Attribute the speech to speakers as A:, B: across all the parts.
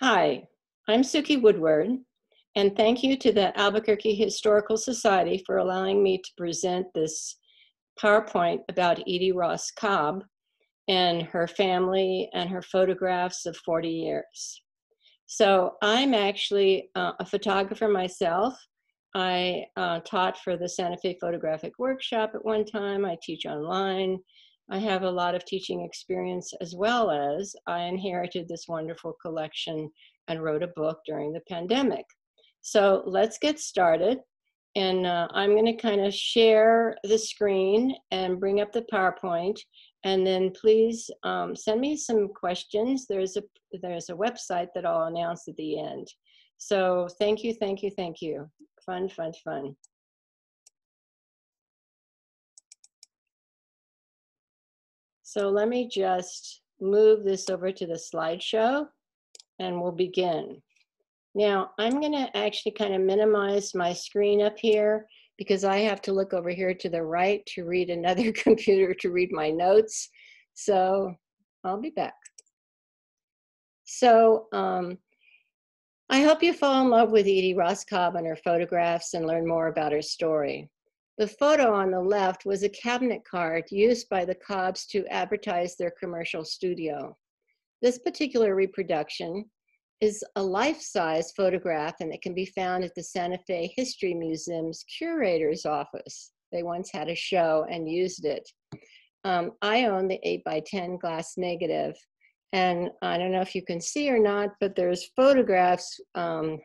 A: Hi, I'm Sueki Woodward, and thank you to the Albuquerque Historical Society for allowing me to present this PowerPoint about Eddie Ross Cobb and her family and her photographs of 40 years. So I'm actually a photographer myself. I taught for the Santa Fe Photographic Workshop at one time. I teach online. I have a lot of teaching experience, as well as I inherited this wonderful collection and wrote a book during the pandemic. So let's get started. And I'm going to kind of share the screen and bring up the PowerPoint. And then please send me some questions. There's a website that I'll announce at the end. So thank you, thank you, thank you. Fun, fun, fun. So let me just move this over to the slideshow and we'll begin. Now I'm going to actually kind of minimize my screen up here because I have to look over here to the right to read another computer to read my notes. So I'll be back. So I hope you fall in love with Eddie Ross Cobb and her photographs and learn more about her story. The photo on the left was a cabinet card used by the Cobbs to advertise their commercial studio. This particular reproduction is a life-size photograph, and it can be found at the Santa Fe History Museum's curator's office. They once had a show and used it. I own the 8x10 glass negative, and I don't know if you can see or not, but there's photographs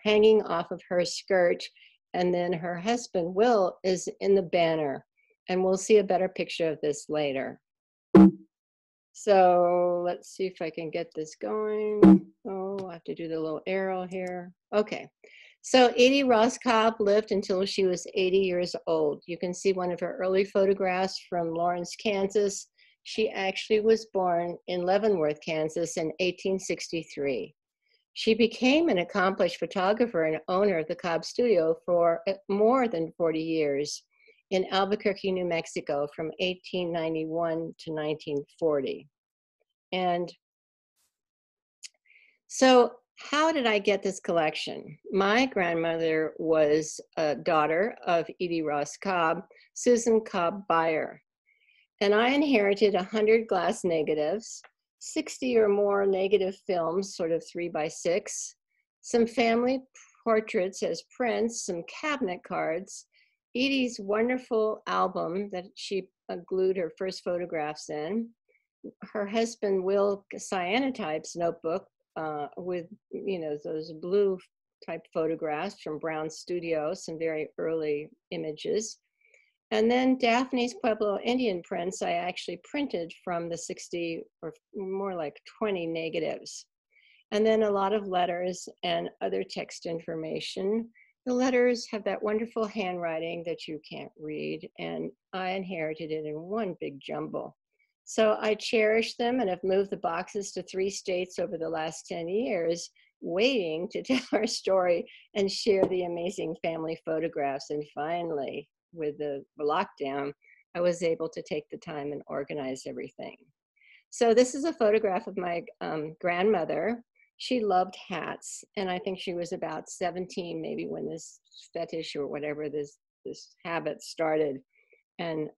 A: hanging off of her skirt, and then her husband, Will, is in the banner, and we'll see a better picture of this later. So let's see if I can get this going. Oh, I have to do the little arrow here. Okay. So Eddie Ross Cobb lived until she was 80 years old. You can see one of her early photographs from Lawrence, Kansas. She actually was born in Leavenworth, Kansas in 1863. She became an accomplished photographer and owner of the Cobb Studio for more than 40 years in Albuquerque, New Mexico from 1891 to 1940. And so how did I get this collection? My grandmother was a daughter of Eddie Ross Cobb, Susan Cobb Buyer. And I inherited 100 glass negatives, 60 or more negative films, sort of 3x6, some family portraits as prints, some cabinet cards, Edie's wonderful album that she glued her first photographs in, her husband Will Cyanotype's notebook with, those blue type photographs from Brown Studio, some very early images. And then Daphne's Pueblo Indian prints I actually printed from the 60 or more like 20 negatives. And then a lot of letters and other text information. The letters have that wonderful handwriting that you can't read, and I inherited it in one big jumble. So I cherish them and have moved the boxes to 3 states over the last 10 years, waiting to tell our story and share the amazing family photographs. And finally, with the lockdown, I was able to take the time and organize everything. So this is a photograph of my grandmother. She loved hats, and I think she was about 17 maybe when this fetish or whatever this habit started. And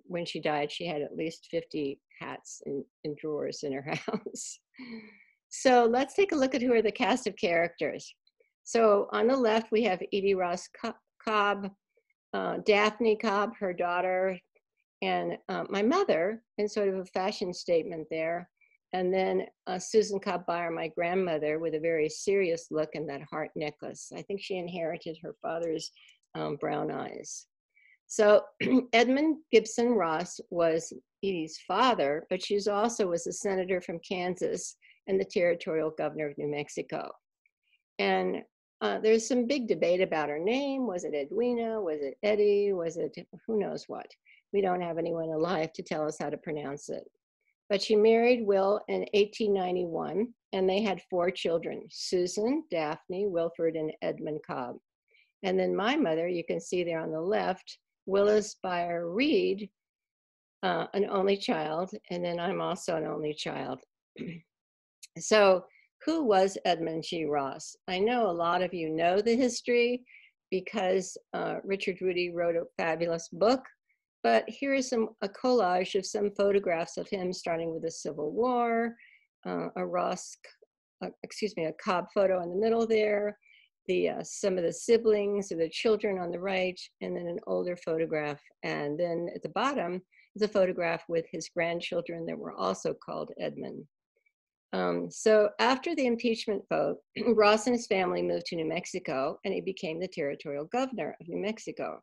A: when she died, she had at least 50 hats in drawers in her house. So let's take a look at who are the cast of characters. So on the left, we have Eddie Ross Cobb, Daphne Cobb, her daughter, and my mother, in sort of a fashion statement there. And then Susan Cobb Buyer, my grandmother, with a very serious look and that heart necklace. I think she inherited her father's brown eyes. So Edmund Gibson Ross was Edie's father, but she also was a senator from Kansas and the territorial governor of New Mexico. And there's some big debate about her name. Was it Edwina? Was it Eddie? Was it who knows what? We don't have anyone alive to tell us how to pronounce it. But she married Will in 1891, and they had 4 children: Susan, Daphne, Wilford, and Edmund Cobb. And then my mother, you can see there on the left, Willis Buyer Reed, an only child, and then I'm also an only child. So Who was Edmund G Ross? I know a lot of you know the history because Richard Rudy wrote a fabulous book, but here is a collage of some photographs of him starting with the Civil War, a Cobb photo in the middle there, some of the siblings or the children on the right, and then an older photograph. And then at the bottom is a photograph with his grandchildren that were also called Edmund. So after the impeachment vote, Ross and his family moved to New Mexico, and he became the territorial governor of New Mexico.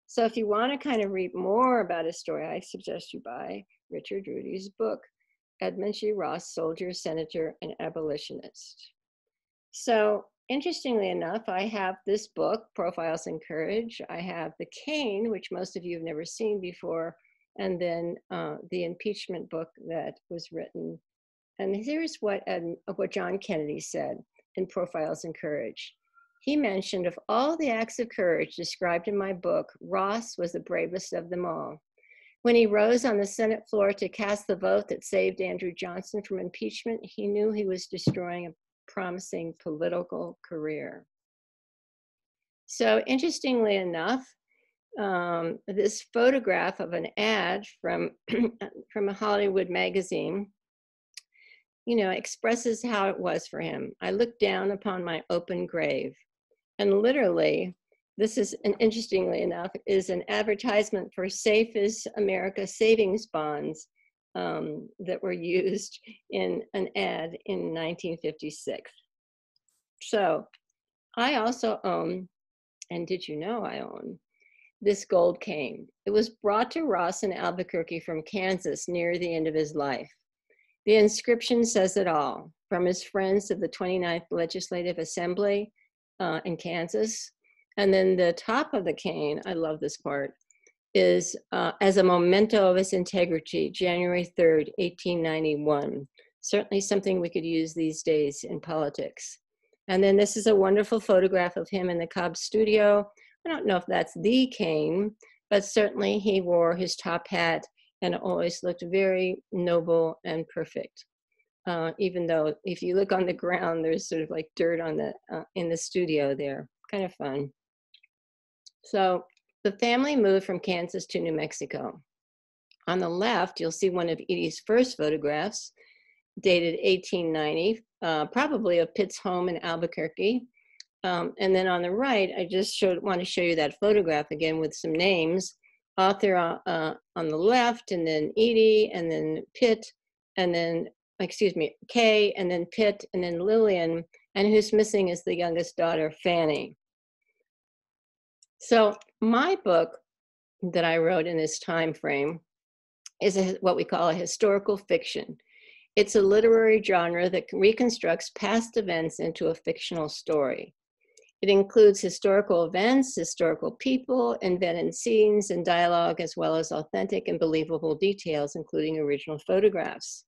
A: So if you want to kind of read more about his story, I suggest you buy Richard Rudy's book, Edmund G. Ross, Soldier, Senator, and Abolitionist. So interestingly enough, I have this book, Profiles in Courage. I have the cane, which most of you have never seen before, and then the impeachment book that was written. And here's what John Kennedy said in Profiles in Courage. He mentioned, of all the acts of courage described in my book, Ross was the bravest of them all. When he rose on the Senate floor to cast the vote that saved Andrew Johnson from impeachment, he knew he was destroying a promising political career. So interestingly enough, this photograph of an ad from a Hollywood magazine, expresses how it was for him. I looked down upon my open grave. And literally, this is, interestingly enough, is an advertisement for Safe is America savings bonds that were used in an ad in 1956. So I also own, and did you know I own, this gold cane. It was brought to Ross in Albuquerque from Kansas near the end of his life. The inscription says it all, from his friends of the 29th Legislative Assembly in Kansas. And then the top of the cane, I love this part, is as a memento of his integrity, January 3rd, 1891. Certainly something we could use these days in politics. And then this is a wonderful photograph of him in the Cobb Studio. I don't know if that's the cane, but certainly he wore his top hat and always looked very noble and perfect. Even though if you look on the ground, there's sort of like dirt on in the studio there. Kind of fun. So the family moved from Kansas to New Mexico. On the left, you'll see one of Edie's first photographs, dated 1890, probably of Pitt's home in Albuquerque. And then on the right, I just want to show you that photograph again with some names. Author on the left, and then Edie, and then Pitt, and then, Kay, and then Pitt, and then Lillian, and who's missing is the youngest daughter, Fanny. So my book that I wrote in this time frame is what we call a historical fiction. It's a literary genre that reconstructs past events into a fictional story. It includes historical events, historical people, invented scenes and dialogue, as well as authentic and believable details, including original photographs.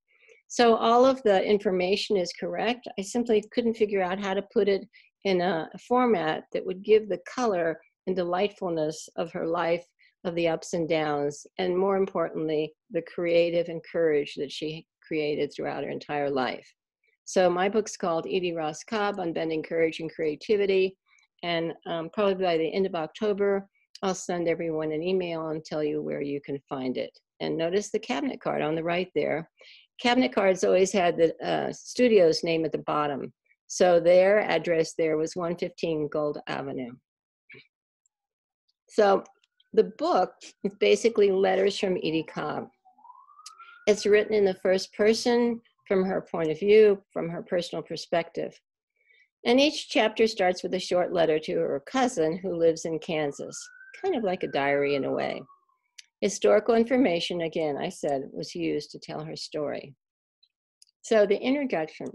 A: So all of the information is correct. I simply couldn't figure out how to put it in a format that would give the color and delightfulness of her life, of the ups and downs, and more importantly, the creative and courage that she created throughout her entire life. So my book's called Eddie Ross Cobb, Unbending Courage and Creativity. And probably by the end of October, I'll send everyone an email and tell you where you can find it. And notice the cabinet card on the right there. Cabinet cards always had the studio's name at the bottom. So their address there was 115 Gold Avenue. So the book is basically letters from Edie Cobb. It's written in the first person, from her point of view, from her personal perspective. And each chapter starts with a short letter to her cousin who lives in Kansas, kind of like a diary in a way. Historical information, again, I said, was used to tell her story. So the introduction,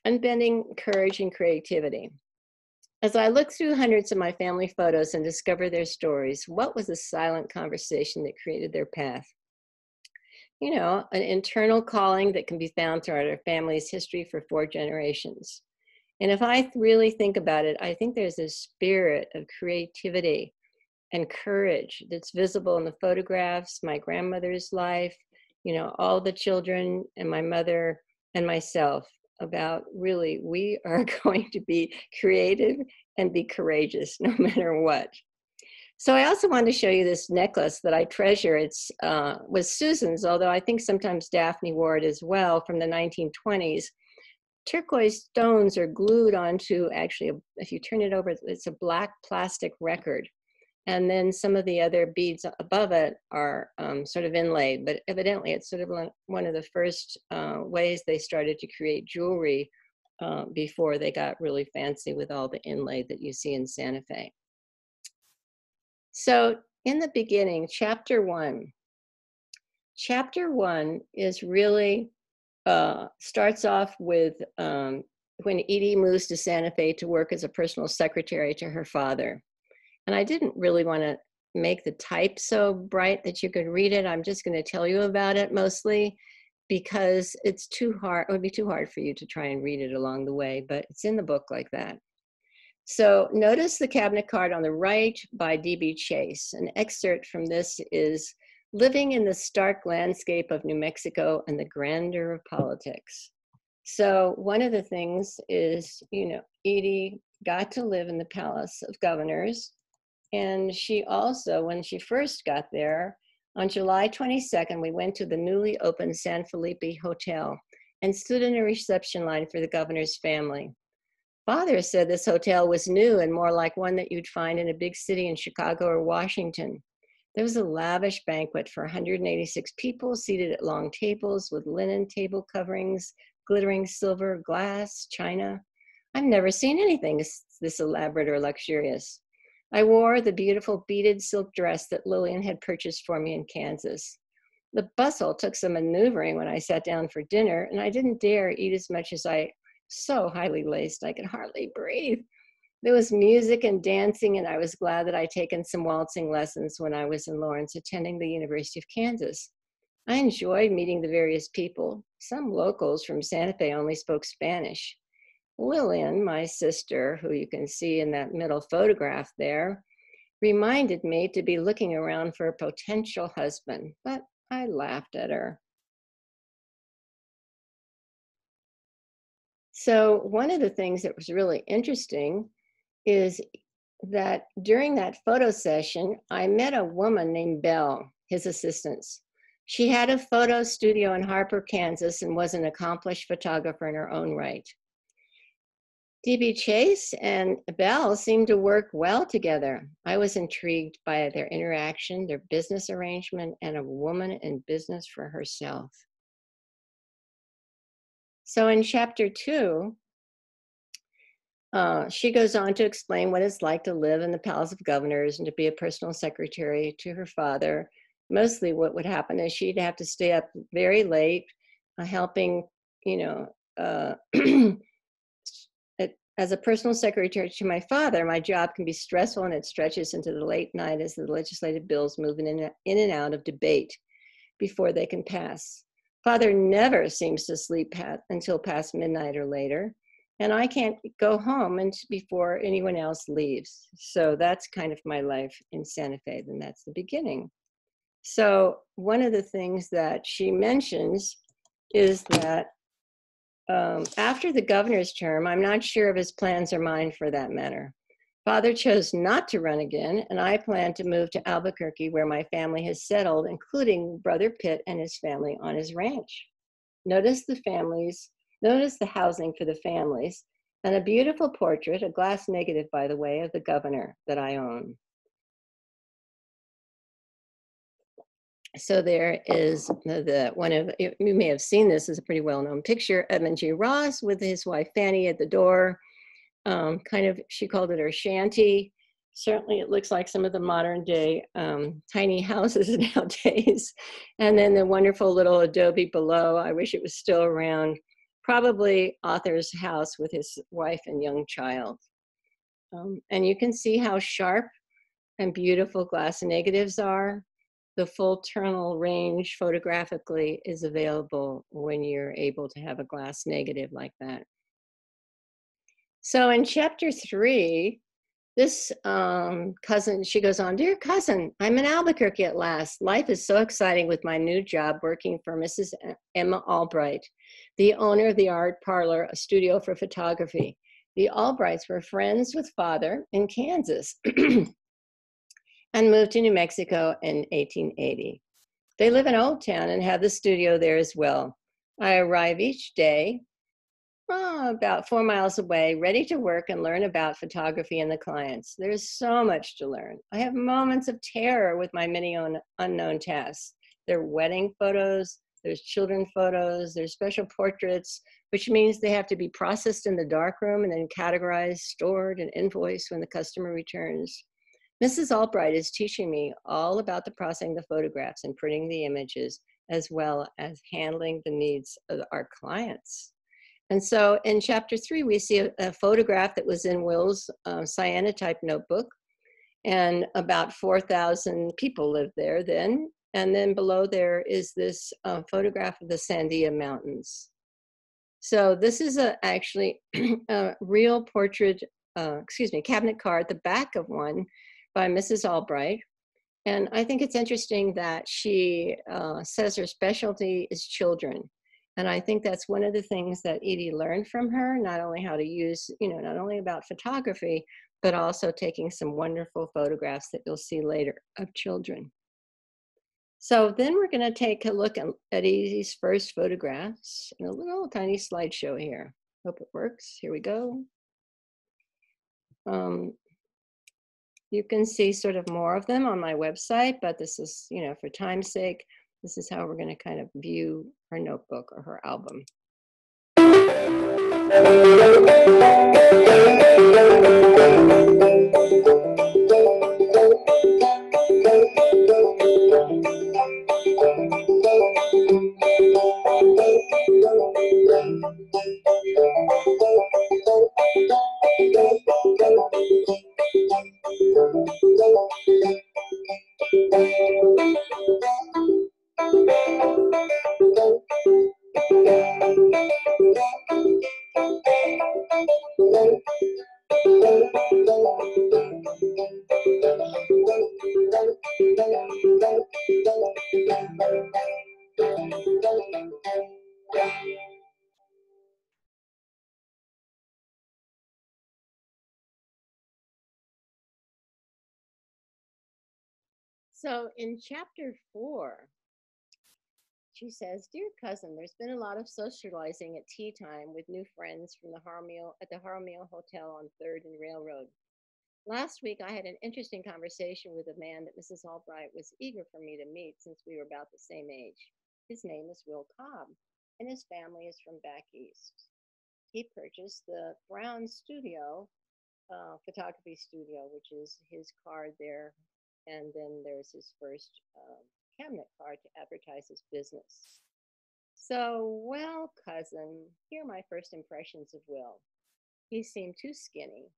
A: Unbending Courage and Creativity. As I look through hundreds of my family photos and discover their stories, what was the silent conversation that created their path? You know, an internal calling that can be found throughout our family's history for 4 generations. And if I really think about it, I think there's a spirit of creativity and courage that's visible in the photographs, my grandmother's life, you know, all the children and my mother and myself. about really, we are going to be creative and be courageous no matter what. So I also wanted to show you this necklace that I treasure. It's was Susan's, although I think sometimes Daphne wore it as well, from the 1920s. Turquoise stones are glued onto, actually, if you turn it over, it's a black plastic record. And then some of the other beads above it are sort of inlaid, but evidently it's sort of one of the first ways they started to create jewelry before they got really fancy with all the inlay that you see in Santa Fe. So in the beginning, chapter one is really, starts off with when Edie moves to Santa Fe to work as a personal secretary to her father. And I didn't really want to make the type so bright that you could read it. I'm just going to tell you about it mostly because it's too hard. It would be too hard for you to try and read it along the way, but it's in the book like that. So notice the cabinet card on the right by D.B. Chase. An excerpt from this is living in the stark landscape of New Mexico and the grandeur of politics. So one of the things is, Edie got to live in the Palace of Governors. And she also, when she first got there, on July 22nd, we went to the newly opened San Felipe Hotel and stood in a reception line for the governor's family. Father said this hotel was new and more like one that you'd find in a big city in Chicago or Washington. There was a lavish banquet for 186 people seated at long tables with linen table coverings, glittering silver, glass, china. I've never seen anything this elaborate or luxurious. I wore the beautiful beaded silk dress that Lillian had purchased for me in Kansas. The bustle took some maneuvering when I sat down for dinner, and I didn't dare eat as much as so highly laced I could hardly breathe. There was music and dancing, and I was glad that I'd taken some waltzing lessons when I was in Lawrence attending the University of Kansas. I enjoyed meeting the various people. Some locals from Santa Fe only spoke Spanish. Lillian, my sister, who you can see in that middle photograph there, reminded me to be looking around for a potential husband, but I laughed at her. So one of the things that was really interesting is that during that photo session, I met a woman named Belle, his assistant. She had a photo studio in Harper, Kansas, and was an accomplished photographer in her own right. D.B. Chase and Belle seemed to work well together. I was intrigued by their interaction, their business arrangement, and a woman in business for herself. So in chapter 2, she goes on to explain what it's like to live in the Palace of Governors and to be a personal secretary to her father. Mostly what would happen is she'd have to stay up very late, helping, as a personal secretary to my father, my job can be stressful and it stretches into the late night as the legislative bills move in and out of debate before they can pass. Father never seems to sleep until past midnight or later, and I can't go home before anyone else leaves. So that's kind of my life in Santa Fe, and that's the beginning. So one of the things that she mentions is that after the governor's term, I'm not sure of his plans or mine for that matter. Father chose not to run again, and I plan to move to Albuquerque where my family has settled, including Brother Pitt and his family on his ranch. Notice the housing for the families, and a beautiful portrait, a glass negative, by the way, of the governor that I own. So there is you may have seen this as a pretty well-known picture, Edmund G. Ross with his wife Fanny at the door. She called it her shanty. Certainly it looks like some of the modern day tiny houses nowadays. And then the wonderful little adobe below, I wish it was still around, probably author's house with his wife and young child. And you can see how sharp and beautiful glass negatives are. The full tonal range photographically is available when you're able to have a glass negative like that. So in chapter 3, This cousin, she goes on, "Dear cousin, I'm in Albuquerque at last. Life is so exciting with my new job working for Mrs. Emma Albright, the owner of the art parlor, a studio for photography. The Albrights were friends with father in Kansas and moved to New Mexico in 1880. They live in Old Town and have the studio there as well. I arrive each day about 4 miles away, ready to work and learn about photography and the clients. There's so much to learn. I have moments of terror with my many unknown tasks. There are wedding photos, there's children photos, there's special portraits, which means they have to be processed in the darkroom and then categorized, stored, and invoiced when the customer returns. Mrs. Albright is teaching me all about the processing the photographs and printing the images, as well as handling the needs of our clients. And so in chapter 3, we see a photograph that was in Will's cyanotype notebook, and about 4,000 people lived there then. And then below there is this photograph of the Sandia Mountains. So this is actually a real portrait, cabinet car at the back of one by Mrs. Albright. And I think it's interesting that she says her specialty is children. And I think that's one of the things that Edie learned from her, not only how to use, not only about photography, but also taking some wonderful photographs that you'll see later of children. So then we're going to take a look at Edie's first photographs in a little tiny slideshow here. Hope it works. Here we go. You can see sort of more of them on my website, but this is, for time's sake, this is how we're going to kind of view her notebook or her album. So in chapter 4, she says, "Dear cousin, there's been a lot of socializing at tea time with new friends from the at the Jaramillo Hotel on 3rd and Railroad. Last week, I had an interesting conversation with a man that Mrs. Albright was eager for me to meet since we were about the same age. His name is Will Cobb, and his family is from back east. He purchased the Brown Studio, photography studio, which is his card there. And then there's his first cabinet card to advertise his business. So, well, cousin, here are my first impressions of Will. He seemed too skinny,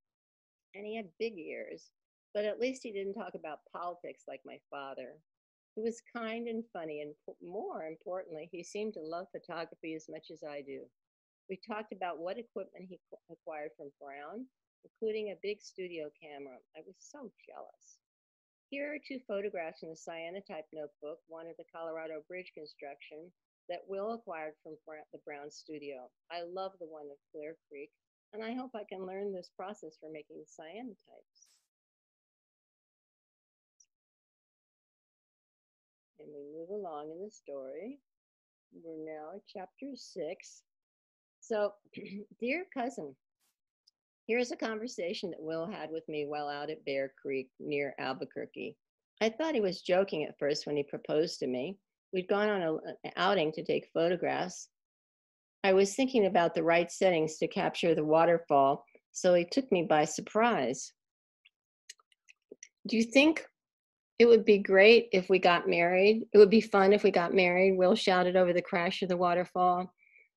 A: and he had big ears, but at least he didn't talk about politics like my father. He was kind and funny, and more importantly, he seemed to love photography as much as I do. We talked about what equipment he acquired from Brown, including a big studio camera. I was so jealous. Here are 2 photographs in the cyanotype notebook, one of the Colorado Bridge construction that Will acquired from the Brown Studio. I love the one of Clear Creek, and I hope I can learn this process for making cyanotypes." And we move along in the story. We're now at chapter 6. So, dear cousin, here's a conversation that Will had with me while out at Bear Creek near Albuquerque. I thought he was joking at first when he proposed to me. We'd gone on an outing to take photographs. I was thinking about the right settings to capture the waterfall, so he took me by surprise. "Do you think it would be great if we got married? It would be fun if we got married," Will shouted over the crash of the waterfall.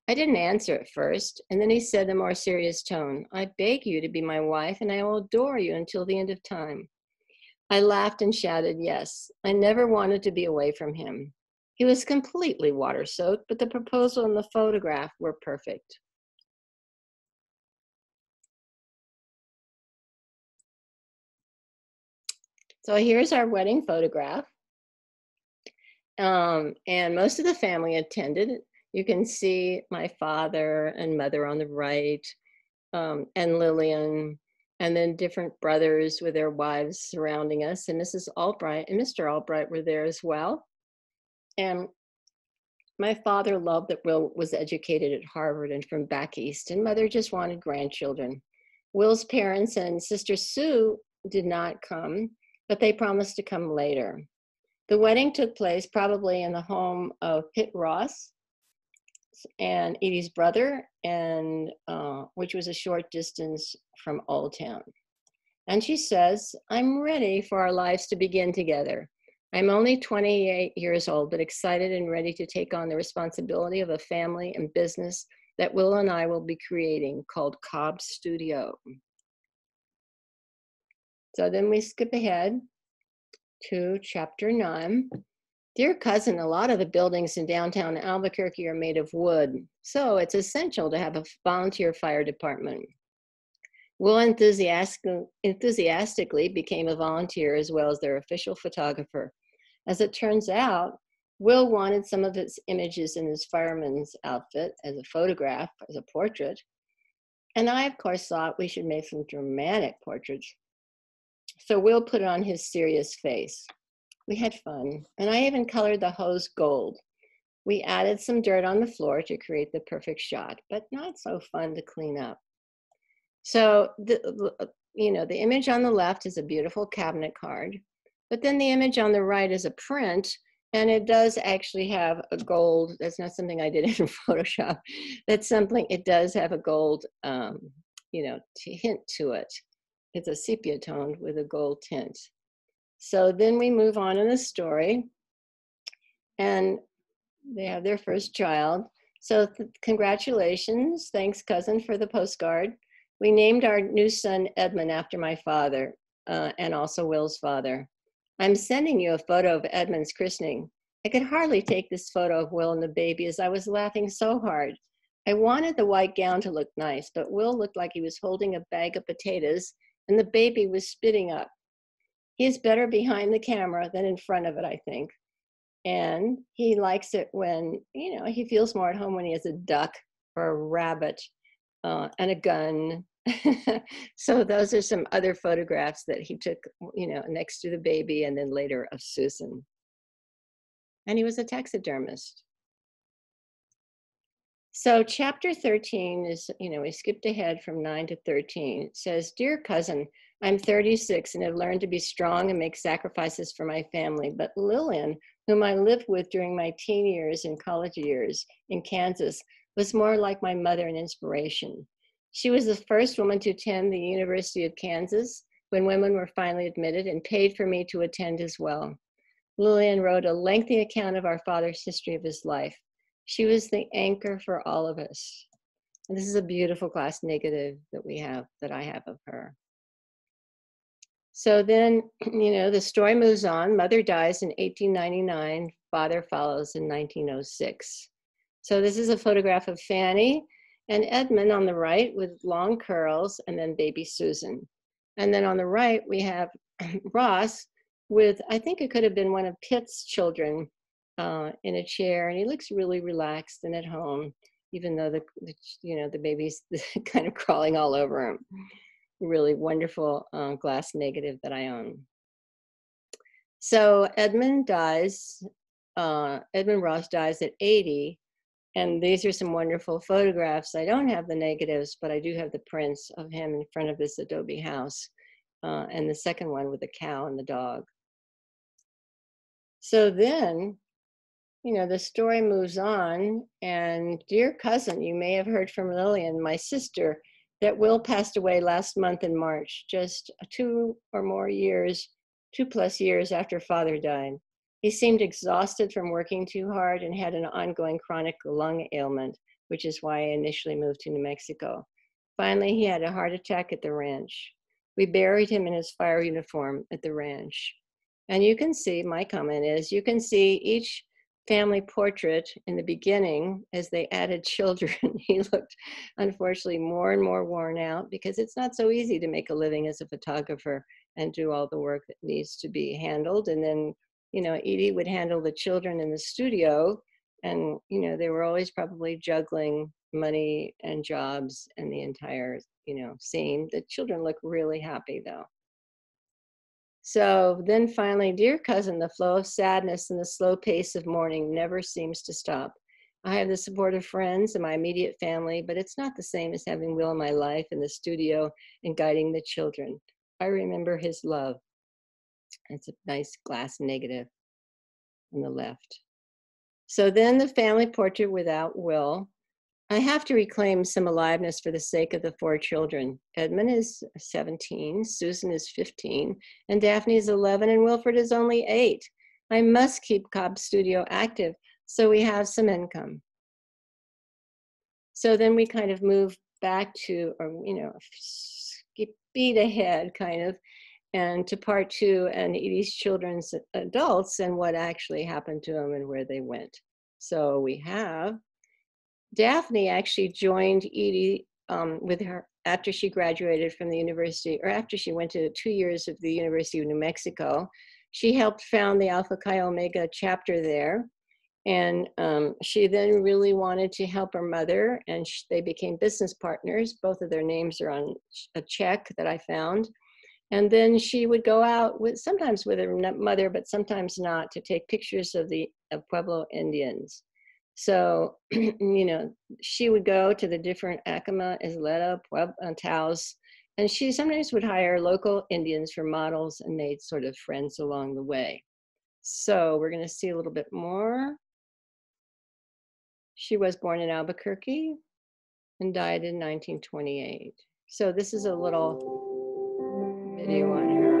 A: I didn't answer at first, and then he said in a more serious tone, "I beg you to be my wife, and I will adore you until the end of time." I laughed and shouted yes. I never wanted to be away from him. He was completely water-soaked, but the proposal and the photograph were perfect. So here's our wedding photograph. And most of the family attended. You can see my father and mother on the right, and Lillian, and then different brothers with their wives surrounding us. And Mrs. Albright and Mr. Albright were there as well. And my father loved that Will was educated at Harvard and from back east, and mother just wanted grandchildren. Will's parents and sister Sue did not come, but they promised to come later. The wedding took place probably in the home of Pitt Ross and Edie's brother, and which was a short distance from Old Town. And she says, "I'm ready for our lives to begin together. I'm only 28 years old, but excited and ready to take on the responsibility of a family and business that Will and I will be creating, called Cobb Studio." So then we skip ahead to chapter 9. Dear cousin, a lot of the buildings in downtown Albuquerque are made of wood, so it's essential to have a volunteer fire department. Will enthusiastically became a volunteer as well as their official photographer. As it turns out, Will wanted some of his images in his fireman's outfit as a photograph, as a portrait. And I, of course, thought we should make some dramatic portraits. So Will put on his serious face. We had fun, and I even colored the hose gold. We added some dirt on the floor to create the perfect shot, but not so fun to clean up. So, the image on the left is a beautiful cabinet card, but then the image on the right is a print, and it does actually have a gold. That's not something I did in Photoshop. That's something, it does have a gold, hint to it. It's a sepia toned with a gold tint. So then we move on in the story, and they have their first child. So congratulations, thanks cousin for the postcard. We named our new son Edmund after my father, and also Will's father. I'm sending you a photo of Edmund's christening. I could hardly take this photo of Will and the baby as I was laughing so hard. I wanted the white gown to look nice, but Will looked like he was holding a bag of potatoes and the baby was spitting up. He is better behind the camera than in front of it, I think. And he likes it when, he feels more at home when he has a duck or a rabbit and a gun. So those are some other photographs that he took, next to the baby and then later of Susan. And he was a taxidermist. So chapter 13 is, we skipped ahead from 9 to 13. It says, "Dear cousin, I'm 36 and have learned to be strong and make sacrifices for my family. But Lillian, whom I lived with during my teen years and college years in Kansas, was more like my mother and inspiration. She was the first woman to attend the University of Kansas when women were finally admitted and paid for me to attend as well. Lillian wrote a lengthy account of our father's history of his life. She was the anchor for all of us." And this is a beautiful glass negative that I have of her. So then, the story moves on. Mother dies in 1899. Father follows in 1906. So this is a photograph of Fanny and Edmund on the right with long curls, and then baby Susan. And then on the right, we have Ross with, I think it could have been one of Pitt's children, in a chair, and he looks really relaxed and at home, even though the baby's kind of crawling all over him. Really wonderful glass negative that I own. So Edmund Ross dies at 80, and these are some wonderful photographs. I don't have the negatives, but I do have the prints of him in front of this adobe house, and the second one with the cow and the dog. So then, the story moves on, and dear cousin, you may have heard from Lillian, my sister, that Will passed away last month in March, just 2+ years after father died. He seemed exhausted from working too hard and had an ongoing chronic lung ailment, which is why I initially moved to New Mexico. Finally, he had a heart attack at the ranch. We buried him in his fire uniform at the ranch. And you can see, my comment is, you can see each family portrait in the beginning, as they added children, he looked unfortunately more and more worn out, because it's not so easy to make a living as a photographer and do all the work that needs to be handled. And then, you know, Edie would handle the children in the studio, and, you know, they were always probably juggling money and jobs and the entire, you know, scene. The children look really happy though. So then finally, dear cousin, the flow of sadness and the slow pace of mourning never seems to stop. I have the support of friends and my immediate family, but it's not the same as having Will in my life in the studio and guiding the children. I remember his love. It's a nice glass negative on the left. So then the family portrait without Will. I have to reclaim some aliveness for the sake of the 4 children. Edmund is 17, Susan is 15, and Daphne is 11, and Wilfred is only 8. I must keep Cobb Studio active so we have some income. So then we kind of move back to, or, you know, skip beat ahead kind of, and to part 2 and Edie's children's adults and what actually happened to them and where they went. So we have Daphne actually joined Edie with her after she graduated from the university, or after she went to 2 years of the University of New Mexico. She helped found the Alpha Chi Omega chapter there. And she then really wanted to help her mother, and they became business partners. Both of their names are on a check that I found. And then she would go out with, sometimes with her mother, but sometimes not, to take pictures of the Pueblo Indians. So, you know, she would go to the different Acoma, Isleta, Taos, and she sometimes would hire local Indians for models and made sort of friends along the way. So we're going to see a little bit more. She was born in Albuquerque and died in 1928. So this is a little video on her.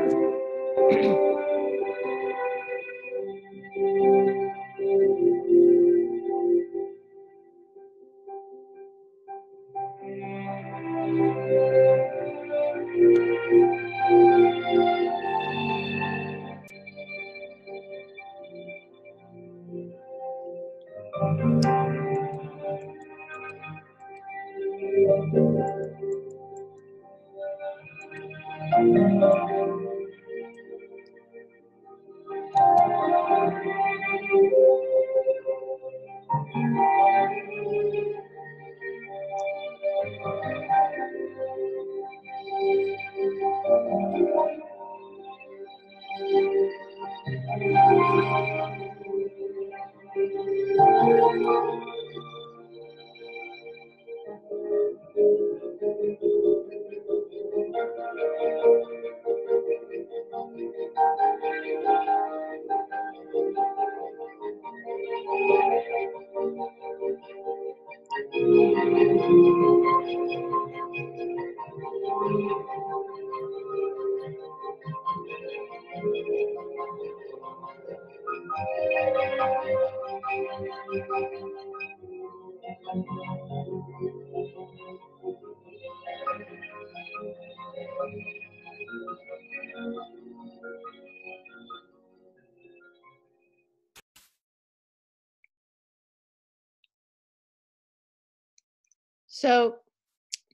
A: So,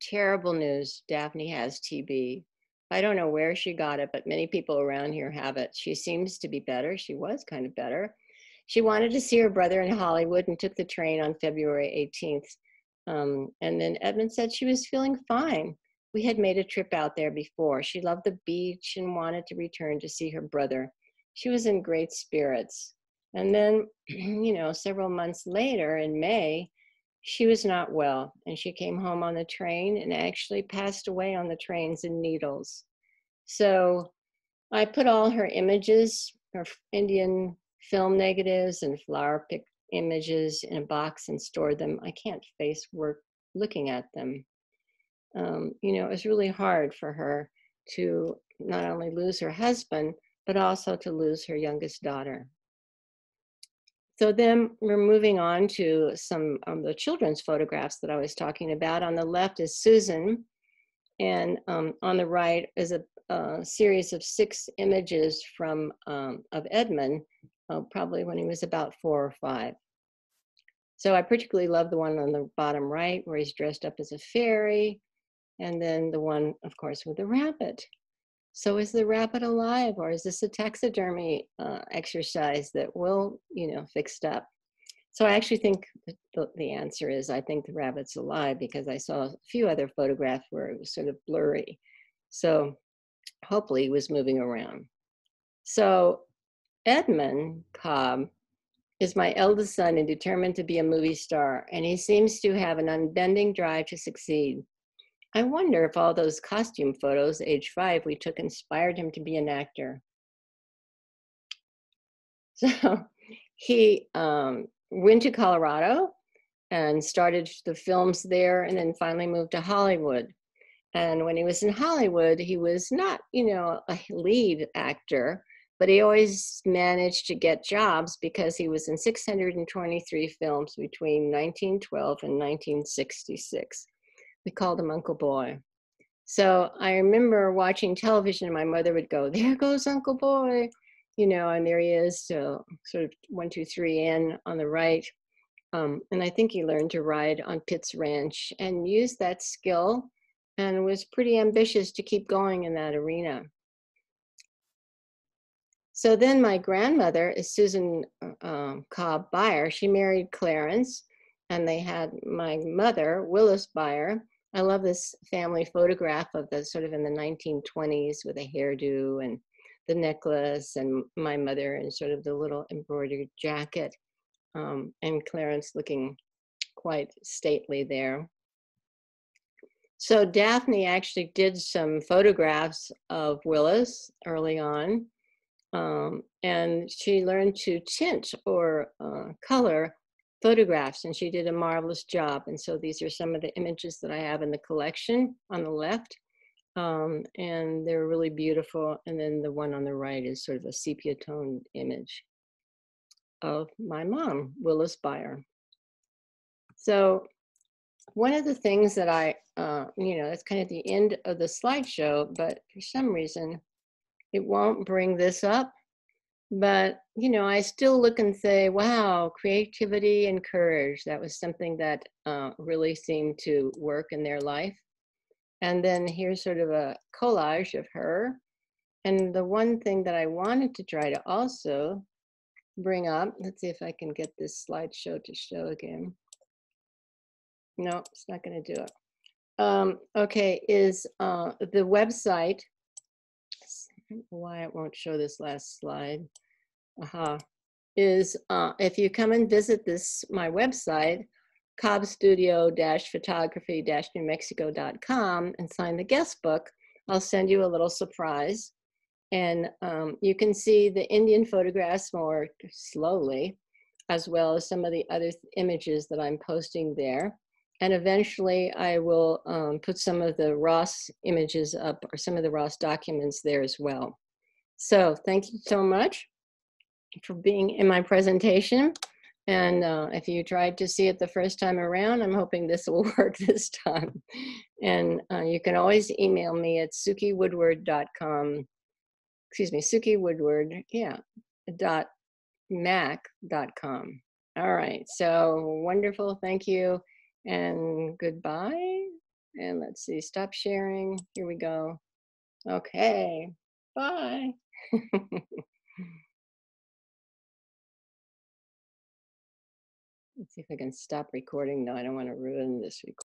A: terrible news. Daphne has TB. I don't know where she got it, but many people around here have it. She seems to be better. She was kind of better. She wanted to see her brother in Hollywood and took the train on February 18th. And then Edmund said she was feeling fine. We had made a trip out there before. She loved the beach and wanted to return to see her brother. She was in great spirits. And then, you know, several months later in May, she was not well, and she came home on the train and actually passed away on the trains in needles. So I put all her images, her Indian film negatives and flower pick images, in a box and stored them. I can't face work looking at them. You know, it was really hard for her to not only lose her husband, but also to lose her youngest daughter. So then we're moving on to some of the children's photographs that I was talking about. On the left is Susan, and on the right is a series of 6 images from of Edmund probably when he was about 4 or 5. So I particularly love the one on the bottom right where he's dressed up as a fairy, and then the one, of course, with the rabbit. So is the rabbit alive, or is this a taxidermy exercise that Will, fixed up? So I actually think the answer is I think the rabbit's alive, because I saw a few other photographs where it was sort of blurry. So hopefully he was moving around. So Edmund Cobb is my eldest son and determined to be a movie star, and he seems to have an unbending drive to succeed. I wonder if all those costume photos, age 5, we took inspired him to be an actor. So he went to Colorado and started the films there, and then finally moved to Hollywood. And when he was in Hollywood, he was not, a lead actor, but he always managed to get jobs because he was in 623 films between 1912 and 1966. We called him Uncle Boy. So I remember watching television, and my mother would go, "There goes Uncle Boy," and there he is, so sort of 1, 2, 3 in on the right. And I think he learned to ride on Pitt's Ranch and used that skill, and was pretty ambitious to keep going in that arena. So then my grandmother is Susan Cobb Byer. She married Clarence, and they had my mother, Willis Byer. I love this family photograph of the sort of in the 1920s with a hairdo and the necklace, and my mother in sort of the little embroidered jacket, and Clarence looking quite stately there. So Daphne actually did some photographs of Willis early on, and she learned to tint or color photographs, and she did a marvelous job. And so these are some of the images that I have in the collection on the left, and they're really beautiful. And then the one on the right is sort of a sepia toned image of my mom, Willis Byer. So one of the things that that's kind of the end of the slideshow, but for some reason it won't bring this up. But, I still look and say, wow, creativity and courage. That was something that really seemed to work in their life. And then here's sort of a collage of her. And the one thing that I wanted to try to also bring up, let's see if I can get this slideshow to show again. No, it's not going to do it. Okay, is the website, why it won't show this last slide, is if you come and visit my website, Cobb Studio photography New Mexico.com, and sign the guest book, I'll send you a little surprise. And you can see the Indian photographs more slowly, as well as some of the other images that I'm posting there. And eventually I will put some of the Ross images up, or some of the Ross documents there as well. So thank you so much for being in my presentation. And if you tried to see it the first time around, I'm hoping this will work this time. And you can always email me at suekiwoodward.com, Sueki Woodward, .mac.com. All right, so wonderful, thank you, and goodbye. And let's see, stop sharing, here we go. Okay, bye. Let's see if I can stop recording. No, I don't want to ruin this recording.